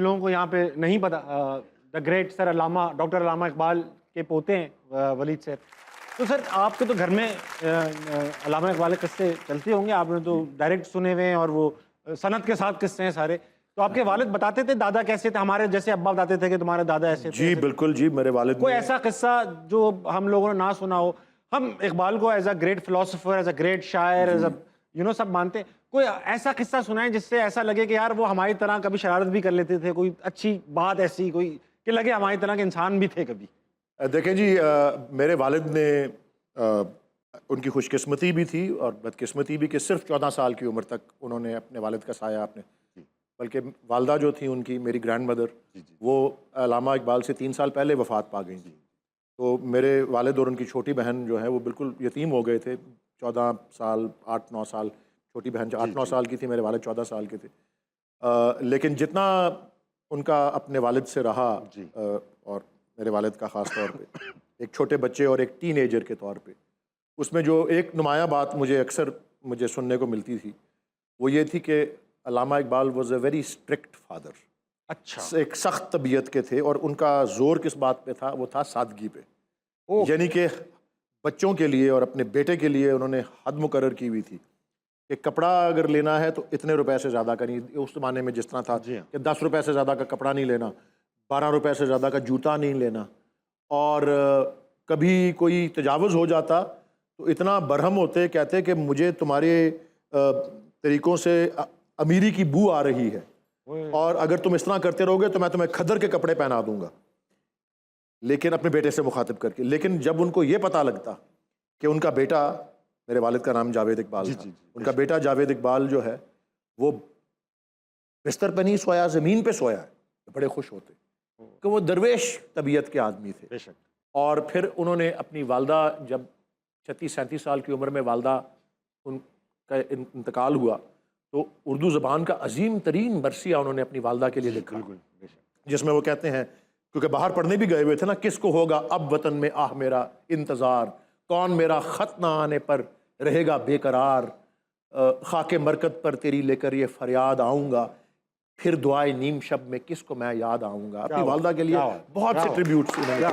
لوگوں کو یہاں پہ نہیں پتا، the great sir Allama doctor علامہ اقبال کے پوتے ہیں ولید سر. تو سر آپ کے تو گھر میں علامہ اقبال کے قصے چلتے ہوں گے، آپ نے تو ڈائریکٹ سنے ہوئے ہیں اور وہ سند کے ساتھ قصے ہیں سارے. تو آپ کے والد بتاتے تھے دادا کیسے تھے، ہمارے جیسے ابا بتاتے تھے کہ تمہارے دادا ایسے تھے؟ جی بالکل جی، میرے والد کوئی ایسا قصہ جو ہم لوگوں نے نہ سنا ہو؟ ہم اقبال کو as a great philosopher, as a great شاعر، ایز اے سب مانتے ہیں. کوئی ایسا قصہ سنائیں جس سے ایسا لگے کہ یار وہ ہماری طرح کبھی شرارت بھی کر لیتے تھے، کوئی اچھی بات ایسی کوئی کہ لگے ہماری طرح کے انسان بھی تھے کبھی. دیکھیں جی، میرے والد نے ان کی خوش قسمتی بھی تھی اور بدقسمتی بھی کہ صرف 14 سال کی عمر تک انہوں نے اپنے والد کا سایہ اپنے، بلکہ والدہ جو تھیں ان کی، میری گرینڈ مدر، وہ علامہ اقبال سے 3 سال پہلے وفات پا گئیں. تو میرے والد اور ان کی چھوٹی بہن جو ہے وہ بالکل یتیم ہو گئے تھے. 14 سال 8-9 سال، چھوٹی بہن 8-9 سال کی تھی، میرے والد 14 سال کے تھے. لیکن جتنا ان کا اپنے والد سے رہا، اور میرے والد کا خاص طور پہ ایک چھوٹے بچے اور ایک ٹین ایجر کے طور پہ، اس میں جو ایک نمایاں بات مجھے سننے کو ملتی تھی وہ یہ تھی کہ Allama Iqbal was a very strict father. اچھا. ایک سخت طبیعت کے تھے، اور ان کا زور کس بات پہ تھا؟ وہ تھا سادگی پہ. یعنی کہ بچوں کے لیے اور اپنے بیٹے کے لیے انہوں نے حد مقرر کی ہوئی تھی کہ کپڑا اگر لینا ہے تو اتنے روپے سے زیادہ کا نہیں. اس زمانے میں جس طرح تھا کہ 10 روپے سے زیادہ کا کپڑا نہیں لینا، 12 روپے سے زیادہ کا جوتا نہیں لینا، اور کبھی کوئی تجاوز ہو جاتا تو اتنا برہم ہوتے، کہتے کہ مجھے تمہارے طریقوں سے امیری کی بو آ رہی ہے، اور اگر تم اس طرح کرتے رہو گے تو میں تمہیں کھدر کے کپڑے پہنا دوں گا. لیکن اپنے بیٹے سے مخاطب کر کے، لیکن جب ان کو یہ پتہ لگتا کہ ان کا بیٹا، میرے والد کا نام جاوید اقبال تھا، ان کا بیٹا جاوید اقبال جو ہے وہ بستر پہ نہیں سویا، زمین پہ سویا ہے، بڑے خوش ہوتے کہ وہ درویش طبیعت کے آدمی تھے. اور پھر انہوں نے اپنی والدہ، جب 36-37 سال کی عمر میں والدہ ان کا انتقال ہوا، تو اردو زبان کا عظیم ترین مرثیہ انہوں نے اپنی والدہ کے لیے لکھا، جس میں وہ کہتے ہیں، کیونکہ باہر پڑھنے بھی گئے ہوئے تھے نا، کس کو ہوگا اب وطن میں آہ میرا انتظار، کون میرا خط نہ آنے پر رہے گا بے قرار، خاک مرکت پر تیری لے کر یہ فریاد آؤں گا، پھر دعائے نیم شب میں کس کو میں یاد آؤں گا. اپنی والدہ کے لیے بہت سے ٹریبیوٹس انہوں نے